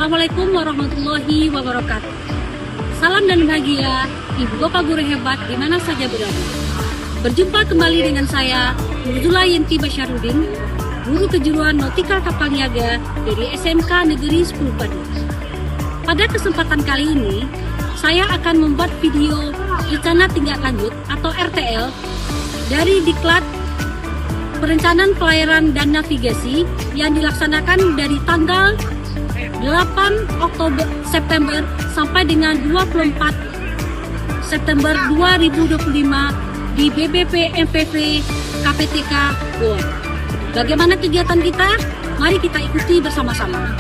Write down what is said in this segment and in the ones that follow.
Assalamualaikum warahmatullahi wabarakatuh. Salam dan bahagia, Ibu Bapak Guru hebat di mana saja berada. Berjumpa kembali dengan saya, Nuruzula Yenti Basyarudin, Guru Kejuruan Nautikal Kapal Niaga dari SMK Negeri 10 Padu. Pada kesempatan kali ini, saya akan membuat video rencana tindak lanjut atau RTL dari Diklat Perencanaan Pelayaran dan Navigasi yang dilaksanakan dari tanggal 8 September sampai dengan 24 September 2025 di BBP MPV KPTK Goa. Bagaimana kegiatan kita? Mari kita ikuti bersama-sama.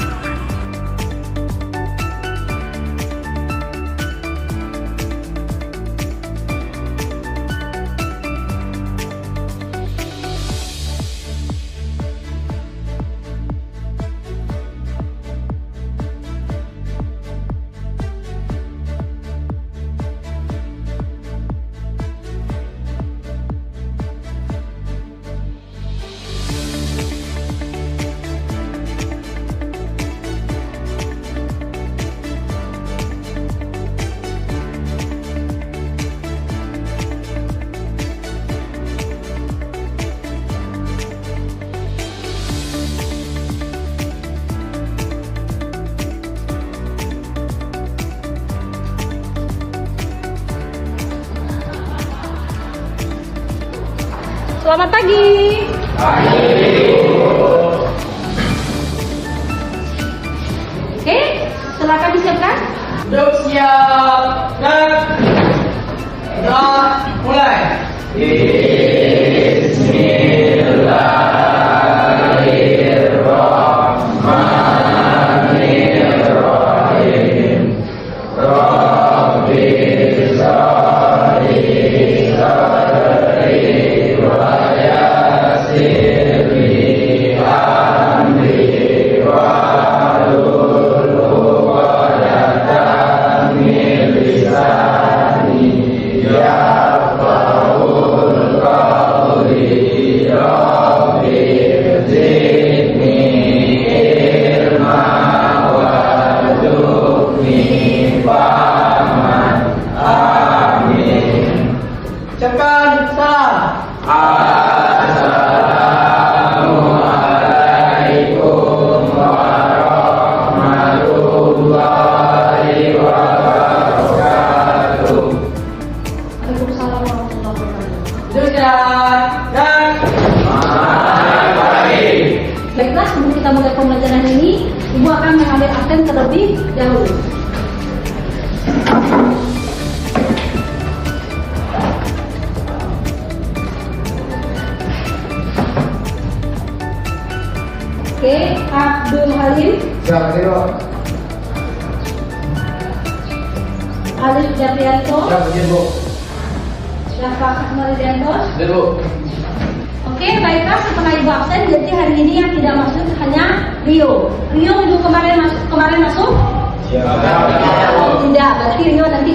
Selamat pagi. Oke, silakan disiapkan. Duduk siap. Dan mulai. Bismillahirrahmanirrahim. Rabbi sholli sadri wa yassirli amri wahlul 'uqdatam min lisani yafqahul qawli. Rabbi zidni ilma warzuqni fahman. Amin. Ucapkan salam. Assalamualaikum warahmatullahi wabarakatuh. Waalaikumsalam warahmatullahi wabarakatuh. Dan selamat pagi. Baiklah, sebelum kita mulai pembelajaran ini, Ibu akan mengambil absen terlebih dahulu. Oke, Abdul Halim, Siap, Bro. Alif Japrianto, Siap, Bu. Syafaq Akmalidianto. Bu. Oke, baiklah, setelah Ibu absen, jadi hari ini yang tidak masuk hanya Rio. Rio minggu kemarin masuk? Tidak, berarti Rio nanti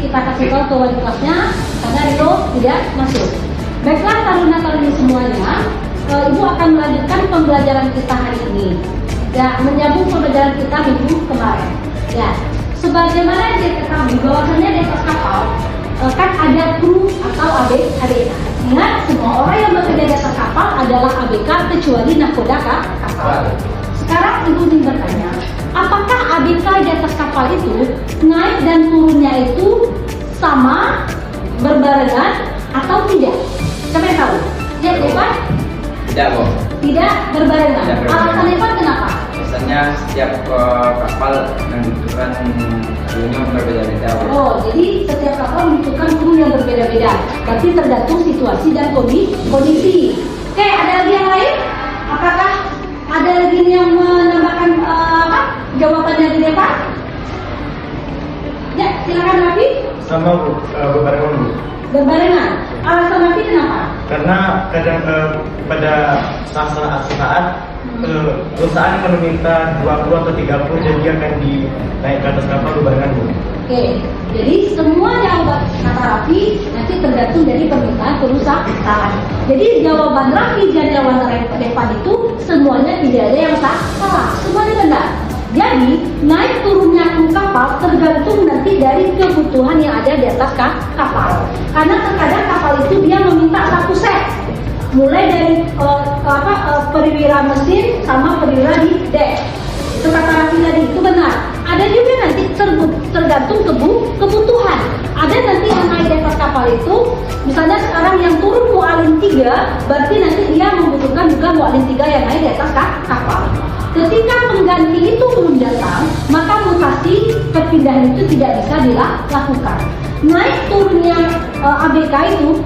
kita kasih tahu ke wali kelasnya karena Rio tidak masuk. Baiklah, taruna-taruni semuanya, Ibu akan melanjutkan pembelajaran kita hari ini. Ya, menyambung pembelajaran kita minggu kemarin. Ya, sebagaimana diketahui bahwasannya di atas kapal kan ada kru atau ABK. Ingat, semua orang yang bekerja di atas kapal adalah ABK kecuali nahkoda kapal. Sekarang Ibu ingin bertanya, apakah ABK di atas kapal itu naik dan turunnya itu sama, berbarengan atau tidak? Siapa yang tahu? Ya, Evan? Tidak, Bu. Tidak berbarengan. Tidak berbarengan. Alasan Evan kenapa? Biasanya setiap kapal membutuhkan krunya berbeda-beda, Bu. Oh, jadi setiap kapal membutuhkan kru yang berbeda-beda. Berarti tergantung situasi dan kondisi. Oke, ada lagi yang lain? Apakah ada lagi yang menambahkan jawabannya di depan? Ya, silakan Rafi. Sama Bu, berbarengan Bu. Berbarengan. Alasan Rafi kenapa? Karena kadang pada saat perusahaan akan meminta 20 atau 30 dan dia akan dinaik ke atas kapal berbarengan Bu. Oke, jadi semua jawaban kata Rafi nanti tergantung dari permintaan perusahaan. Jadi jawaban Rafi dan jawaban Devan itu semuanya tidak ada yang salah, semuanya benar. Jadi naik turunnya kru kapal tergantung nanti dari kebutuhan yang ada di atas kapal. Karena terkadang kapal itu dia meminta satu set, mulai dari perwira mesin sama perwira di dek. Itu kata Raffi tadi, itu benar. Ada juga nanti tergantung kebutuhan. Ada nanti yang naik di atas kapal itu, misalnya sekarang yang turun mualin 3, berarti nanti dia membutuhkan juga mualin 3 yang naik di atas kapal. Ketika pengganti itu belum datang, maka mutasi perpindahan itu tidak bisa dilakukan. Naik turunnya ABK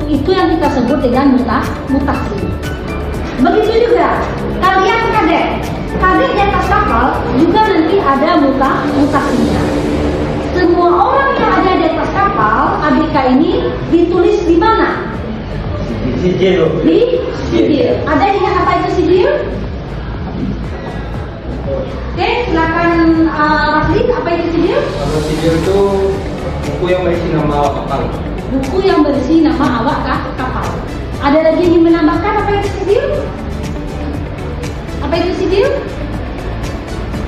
itu yang kita sebut dengan mutasi. Begitu juga kalian kadek di atas kapal juga nanti ada mutasinya. Semua orang yang ada di atas kapal ABK ini ditulis di mana? Sijil. Di sijil. Ada ingat apa itu sijil? Oke, silakan Rafli, apa itu sijil? Kalau sijil itu buku yang berisi nama awak kapal. Buku yang berisi nama awak kapal. Ada lagi yang menambahkan apa itu sijil? Apa itu sijil?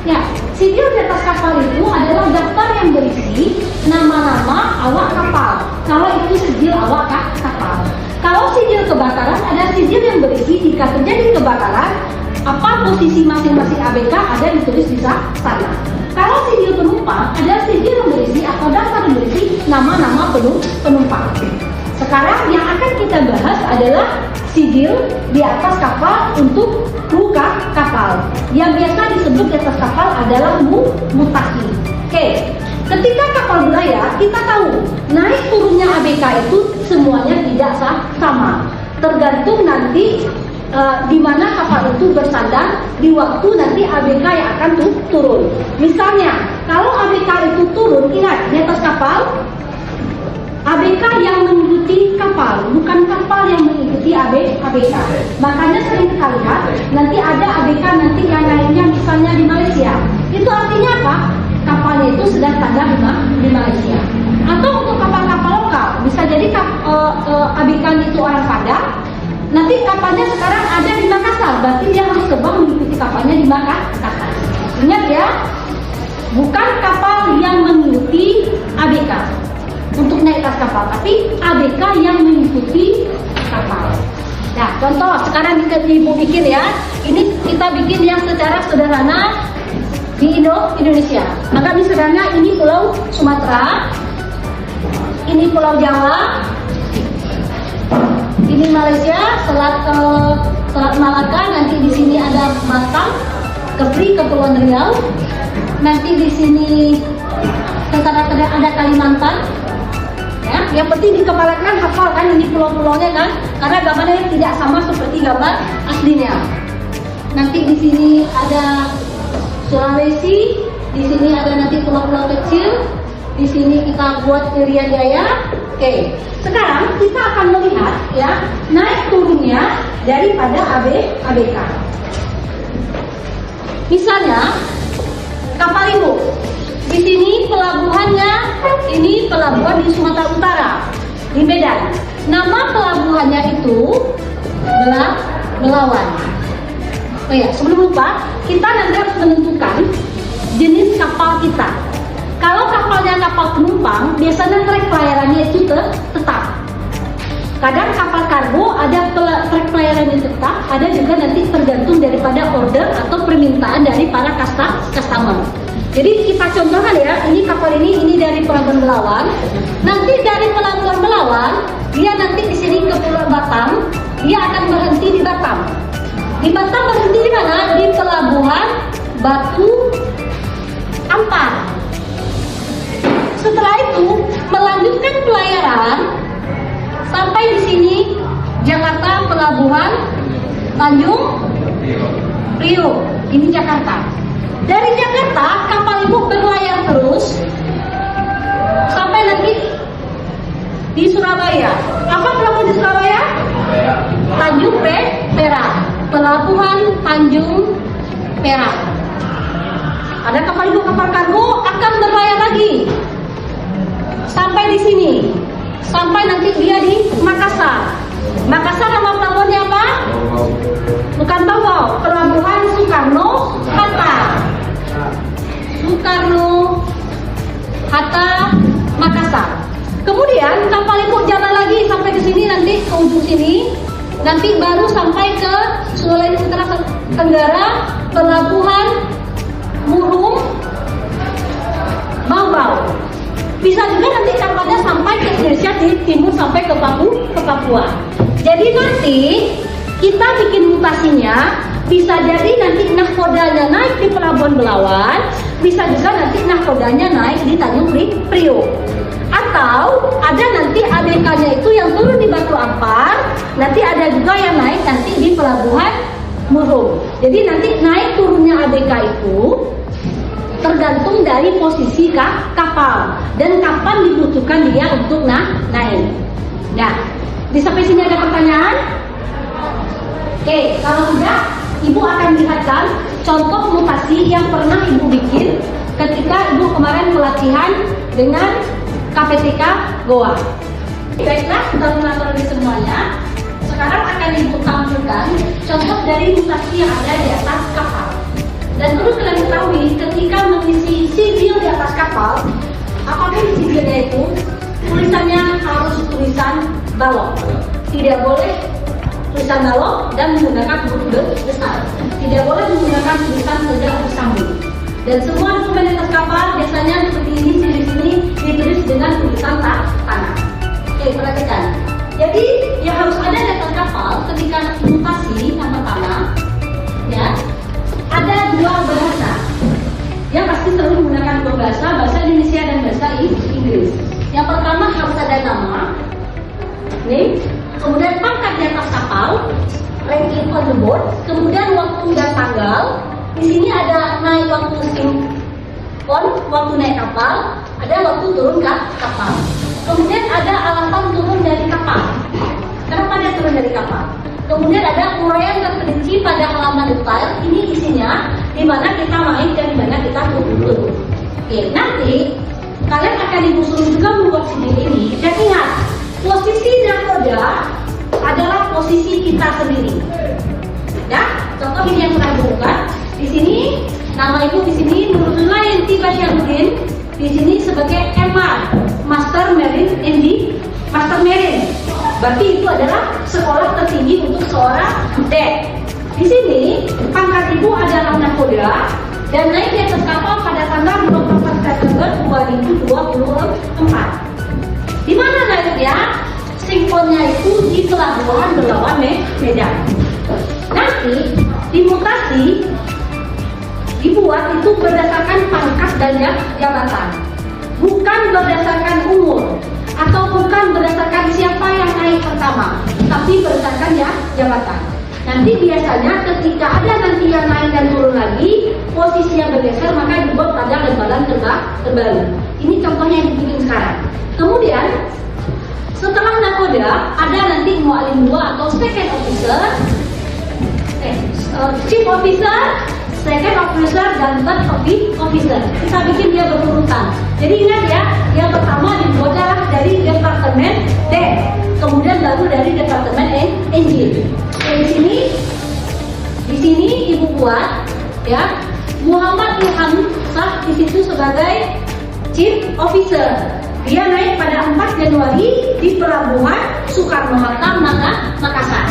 Ya, sijil di atas kapal itu adalah daftar yang berisi nama-nama awak kapal. Kalau itu sijil awak kapal. Kalau sijil kebakaran, ada sijil yang berisi jika terjadi kebakaran, apa posisi masing-masing ABK ada ditulis di sana. Kalau sijil penumpang, ada sijil yang berisi atau daftar yang berisi nama-nama penumpang. Sekarang yang akan kita bahas adalah sijil di atas kapal untuk kru kapal. Yang biasa disebut di atas kapal adalah mutasi. Oke, ketika kapal berlayar, kita tahu naik turunnya ABK itu semuanya tidak sama. Tergantung nanti di mana kapal itu bersandar di waktu nanti ABK yang akan turun. Misalnya, kalau ABK itu turun, ingat di atas kapal ABK yang mengikuti kapal, bukan kapal yang mengikuti ABK. Makanya sering kita lihat nanti ada ABK nanti yang naiknya misalnya di Malaysia. Itu artinya apa? Kapalnya itu sedang standar di Malaysia. Atau untuk kapal-kapal lokal, bisa jadi ABK itu orang Padang. Nanti kapalnya sekarang ada di Makassar, berarti dia harus terbang mengikuti kapalnya di Makassar. Ingat ya, bukan kapal yang mengikuti ABK untuk naik atas kapal, tapi ABK yang mengikuti kapal. Nah, contoh sekarang ibu bikin ya, ini kita bikin yang secara sederhana di Indonesia. Maka misalnya ini Pulau Sumatera, ini Pulau Jawa, ini Malaysia, Selat Malaka, nanti di sini ada Batam, Kepri, Kepulauan Riau, nanti di sini ada Kalimantan. Ya, yang penting dikepalakan, hafal kan ini pulau-pulaunya kan, karena gambarnya tidak sama seperti gambar aslinya. Nanti di sini ada Sulawesi, di sini ada nanti pulau-pulau kecil, di sini kita buat Irian Jaya. Oke, sekarang kita akan melihat ya naik turunnya daripada ABK. Misalnya kapal ibu, di sini pelabuhannya, ini pelabuhan di Sumatera Utara, di Medan. Nama pelabuhannya itu Belawan. Oh ya, sebelum lupa, kita nanti harus menentukan jenis kapal kita. Kalau kapalnya kapal penumpang, biasanya trek pelayarannya itu tetap. Kadang kapal kargo ada trek pelayarannya tetap, ada juga nanti tergantung daripada order atau permintaan dari para customer. Jadi kita contohkan ya, ini kapal ini dari Pelabuhan Belawan. Nanti dari Pelabuhan Belawan, dia nanti di sini ke Pulau Batam, dia akan berhenti di Batam. Di Batam berhenti di mana? Di Pelabuhan Batu Ampar. Setelah itu melanjutkan pelayaran sampai di sini Jakarta, Pelabuhan Tanjung Priok. Ini Jakarta. Dari Jakarta kapal ibu berlayar terus sampai nanti di Surabaya. Apa pelabuhan di Surabaya? Tanjung Perak. Pelabuhan Tanjung Perak. Ada kapal ibu kapal kargo akan berlayar lagi sampai di sini, sampai nanti dia di Makassar. Makassar nama pelabuhannya apa? Bukan Bawau, Pelabuhan Soekarno Hatta. nanti baru sampai ke Sulawesi Tenggara, pelabuhan Murung, Bau-Bau. Bisa juga nanti kapalnya sampai ke Indonesia di timur sampai ke Papua. Jadi nanti kita bikin mutasinya, bisa jadi nanti nahkodanya naik di Pelabuhan Belawan, bisa juga nanti nahkodanya naik di Tanjung Priok. Atau ada nanti ABK-nya itu yang turun di Batu Ampar, nanti ada juga yang naik nanti di Pelabuhan Murung. Jadi nanti naik turunnya ABK itu tergantung dari posisi kapal dan kapan dibutuhkan dia untuk naik. Nah, sampai sini ada pertanyaan? Oke, kalau sudah, Ibu akan lihatkan contoh mutasi yang pernah Ibu bikin ketika Ibu kemarin pelatihan dengan KPTK Goa. Baiklah, terminator di semuanya. Sekarang akan Ibu tampilkan contoh dari mutasi yang ada di atas kapal. Dan perlu kalian ketahui, ketika mengisi sipil di atas kapal, apapun sipilnya itu, tulisannya harus tulisan balok. Tidak boleh tulisan balok dan menggunakan huruf besar. Tidak boleh menggunakan tulisan tegak bersambung. Dan semua dokumen di atas kapal biasanya seperti ini, sini ditulis dengan tulisan tangan. Oke, perhatikan. Jadi yang harus ada di atas kapal ketika mutasi yang pertama, ya, ada dua bahasa. Yang pasti selalu menggunakan dua bahasa, bahasa Indonesia dan bahasa Inggris. Yang pertama harus ada nama, name, kemudian pangkat di atas kapal, ranking on the board, kemudian waktu dan tanggal. Di sini ada naik waktu waktu naik kapal, ada waktu turun kapal. Kemudian ada alasan turun dari kapal. Kenapa dia turun dari kapal? Kemudian ada uraian terperinci pada halaman detail. Ini isinya di mana kita naik dan di mana kita turun. Oke, nanti kalian akan disuruh juga membuat sendiri ini. Dan ingat, posisi nahkoda adalah posisi kita sendiri. Ya, contoh ini yang pernah dibuka. Di sini nama Ibu di sini Nurullah Yanti Basyarudin. Di sini sebagai MR, Master Marine MD, Master Marine. Berarti itu adalah sekolah tertinggi untuk seorang dek. Di sini pangkat Ibu adalah nahkoda dan naik di atas kapal pada tanggal 24 September 2024. Di mana naiknya? Sinkronnya itu di Pelabuhan Belawan Medan. Nanti dimutasi dibuat itu berdasarkan pangkat dan jabatan, bukan berdasarkan umur atau bukan berdasarkan siapa yang naik pertama, tapi berdasarkan jabatan. Nanti biasanya ketika ada nanti yang naik dan turun lagi, posisinya bergeser, maka dibuat pada lembaran terbaru. Ini contohnya yang dibikin sekarang. Kemudian setelah nahkoda ada nanti mualim 2 atau second officer, chief officer, second officer, dan third officer. Kita bikin dia berurutan. Jadi ingat ya, yang pertama dibuat dari departemen D, kemudian baru dari departemen engine. Di sini Ibu buat ya Muhammad Ilham Sah di situ sebagai chief officer. Dia naik pada 4 Januari di Pelabuhan Soekarno-Hatta, Makassar.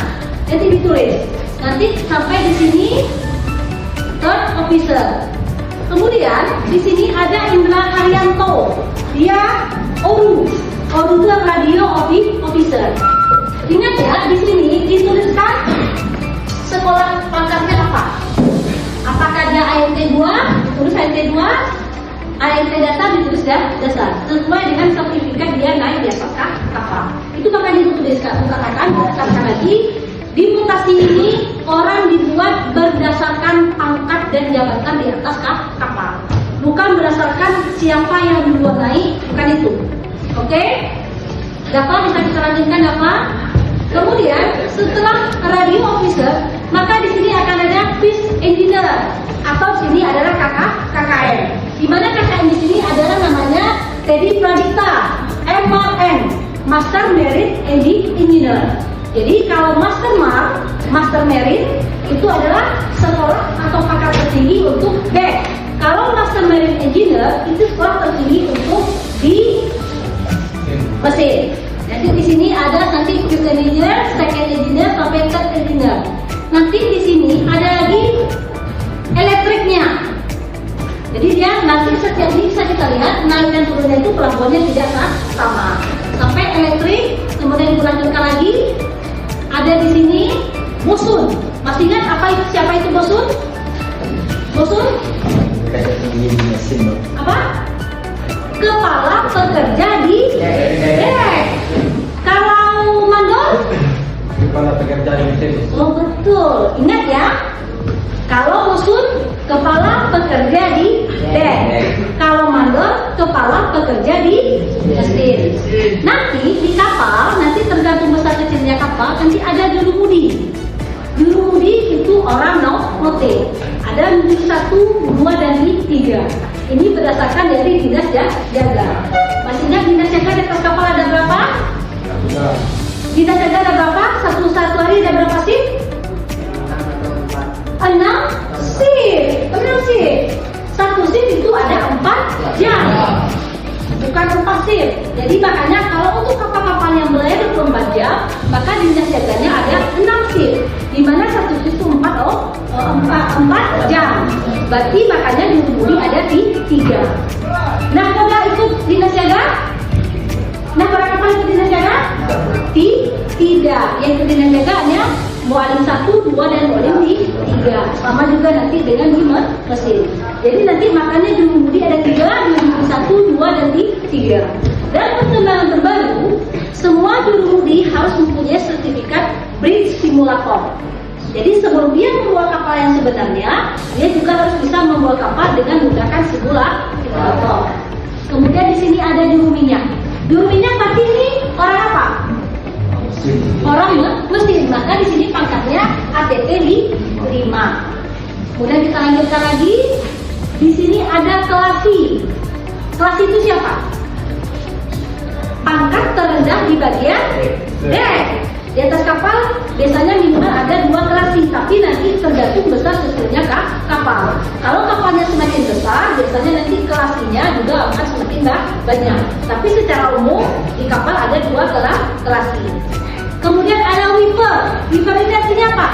Jadi ditulis. Nanti sampai di sini third officer. Kemudian di sini ada Indra Haryanto. Dia ORU itu radio officer. Ingat ya, di sini dituliskan sekolah pangkatnya apa? Apakah dia ANT 2? Ditulis ANT 2. ANT dasar ditulis dasar. Sesuai dengan sertifikat dia naik di atas kapal. Itu makanya dituliskan. Katakan lagi. Di mutasi ini orang dibuat berdasarkan pangkat dan jabatan di atas kapal, bukan berdasarkan siapa yang duluan naik, bukan itu. Oke? Dapat bisa kita lanjutkan apa? Kemudian setelah radio officer, maka di sini akan ada fish engineer atau sini adalah KKN. Di mana KKN di sini adalah namanya Teddy Pradita, MRN, Master Marine Engineer. Jadi kalau Master Marine itu adalah sekolah atau pangkat tertinggi untuk deck. Kalau Master Marine Engineer itu sekolah tertinggi untuk di mesin. Nanti di sini ada nanti first engineer, second engineer sampai pelabuhannya tidak sama. Sampai elektrik, kemudian dilanjutkan lagi. Ada di sini bosun. Masih ingat siapa itu bosun? Bosun? Apa? Kepala pekerja di dek. Kalau mandor? Kepala pekerja di mesin. Oh betul, ingat ya. Kalau bosun, kepala pekerja di dek. Kalau mandor, kepala pekerja di mesin. Nanti di kapal, nanti tergantung besar kecilnya kapal, nanti ada jurumudi. Jurumudi itu orang note. Ada mudi 1, 2, dan 3. Ini berdasarkan dari dinas jaga. Masih ingat dinas jaga di atas kapal ada berapa? Dinas jaga ada berapa? Satu hari ada berapa shift? 6 shift. 6 shift. Satu shift itu ada 4 jam. Bukan 4 shift. Jadi makanya kalau untuk kapal-kapal yang melayani 24 jam, maka dinas jaganya ada 6 shift. Di mana satu shift itu 4 jam. Berarti makanya jurumudi ada di 3. Nah, kalau ikut dinas jaga? Nah, para kapal ikut dinas jaga? Tidak. Yang ikut dinas jaga hanya mualim 1, 2, dan mualim 3. Sama juga nanti dengan di mesin. Jadi nanti makanya jurumudi ada 3, jurumudi 1, 2, dan 3. Dan perkembangan terbaru, semua jurumudi harus mempunyai sertifikat bridge simulator. Jadi sebelum dia membawa kapal yang sebenarnya, dia juga harus bisa membawa kapal dengan menggunakan simulator. Kemudian di sini ada juru minyak. Juru minyak pasti ini orang apa? Orang mesin. Maka di sini pangkatnya ATP 5. Kemudian kita lanjutkan lagi. Di sini ada kelasi. Kelasi itu siapa? Pangkat terendah di bagian dek. Di atas kapal biasanya minimal ada 2 kelasi, tapi nanti tergantung besar kecilnya kapal. Kalau kapalnya semakin besar, biasanya nanti kelasinya juga akan semakin banyak. Tapi secara umum di kapal ada 2 kelasi. Kemudian ada wiper. Wiper ini artinya apa?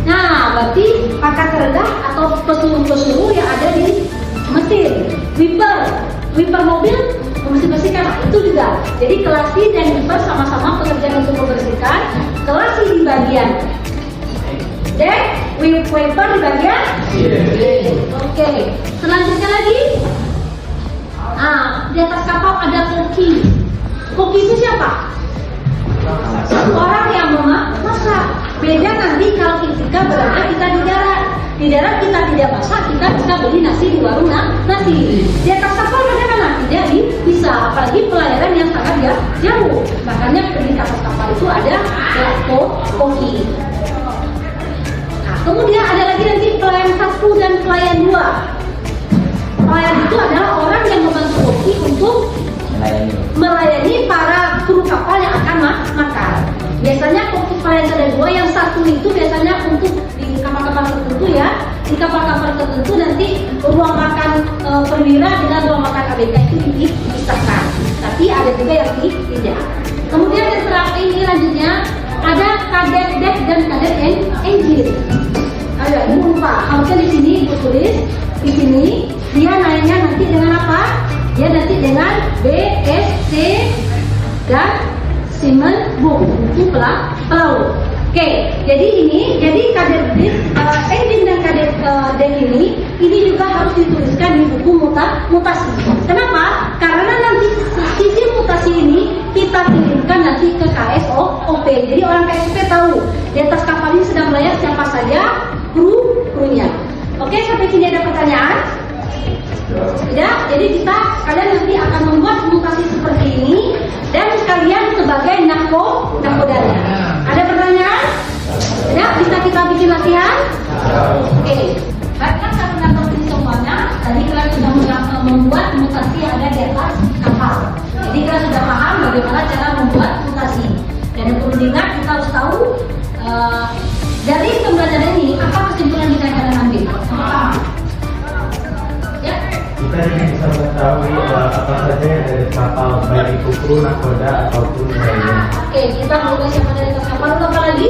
Nah, berarti pangkat terendah atau pesuruh-pesuruh yang ada di mesin. Wiper mobil membersihkan itu juga. Jadi kelasi dan wiper sama-sama pekerjaan untuk membersihkan. Kelasi di bagian dek, wiper di bagian Oke. Selanjutnya lagi, di atas kapal ada koki. Koki itu siapa? Orang yang memasak. Beda nanti kalau ketika berada kita di darat. Di darat kita tidak masak, kita bisa beli nasi di warung nasi. Di atas kapal bagaimana? Tidak bisa, apalagi pelayaran yang sangat jauh. Makanya di atas kapal itu ada koki. Nah, kemudian ada lagi nanti pelayan 1 dan pelayan 2. Pelayan itu adalah orang yang membantu koki untuk melayani para kru kapal yang akan makan. Biasanya koki pelayan ada 2, yang 1 itu biasanya untuk di kapal-kapal tertentu ya. Di kapal-kapal tertentu nanti ruang makan perwira dengan ruang makan ABK itu dipisahkan. Tapi ada juga yang tidak. Kemudian yang terakhir ini lanjutnya ada kadet dek dan kadet engine. Ayo, ini lupa. Harusnya di sini ditulis. Di sini dia naiknya nanti dengan apa? Dia nanti dengan BSC dan Siemens Book itu pelaut. Oke, jadi kadet engine dan kadet dek ini juga harus dituliskan di buku mutasi. Kenapa? Karena nanti sisi mutasi ini kita kirimkan nanti ke KSOP. Jadi orang KSOP tahu di atas kapal ini sedang melayani siapa saja krunya. Oke, sampai sini ada pertanyaan? Tidak, jadi kalian nanti akan membuat mutasi seperti ini dan sekalian sebagai nakodanya. Ada pertanyaan? Tidak, bisa kita bikin latihan? Oke. Baiklah, karena ini semuanya, tadi kalian sudah membuat mutasi yang ada di atas kapal. Jadi kalian sudah paham bagaimana cara membuat mutasi. Dan yang perlu diingat, kita harus tahu dari pembelajaran ini apa kesimpulan yang kalian ambil. Ya. Kita ingin bisa mengetahui apa saja yang ada di kapal, baik itu kru, nakoda, ataupun lainnya. Oke, kita mulai siapa dari atas kapal, apa lagi?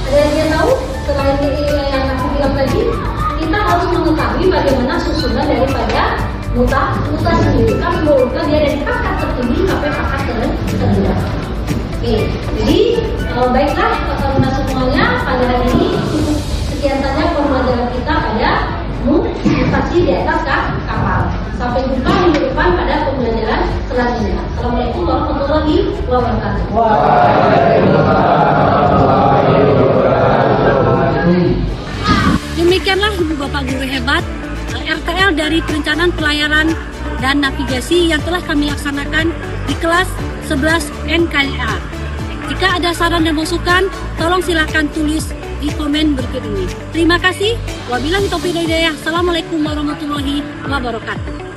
Ada yang tahu? Selain yang aku bilang tadi, kita harus mengetahui bagaimana susunan daripada mutasi kami mengurutkan dia dari pangkat tertinggi sampai pangkat terendah. Oke, jadi baiklah teman-teman semuanya, pada hari ini cukup sekian saja pembelajaran kita pada mutasi di atas kapal. Sampai jumpa minggu depan pada pembelajaran selanjutnya. Assalamualaikum warahmatullahi wabarakatuh. Demikianlah Ibu Bapak Guru hebat RTL dari Perencanaan Pelayaran dan Navigasi yang telah kami laksanakan di kelas 11 NKLA. Jika ada saran dan masukan, tolong silakan tulis di komen berikut ini. Terima kasih. Wabillahi taufiq wal hidayah. Assalamualaikum warahmatullahi wabarakatuh.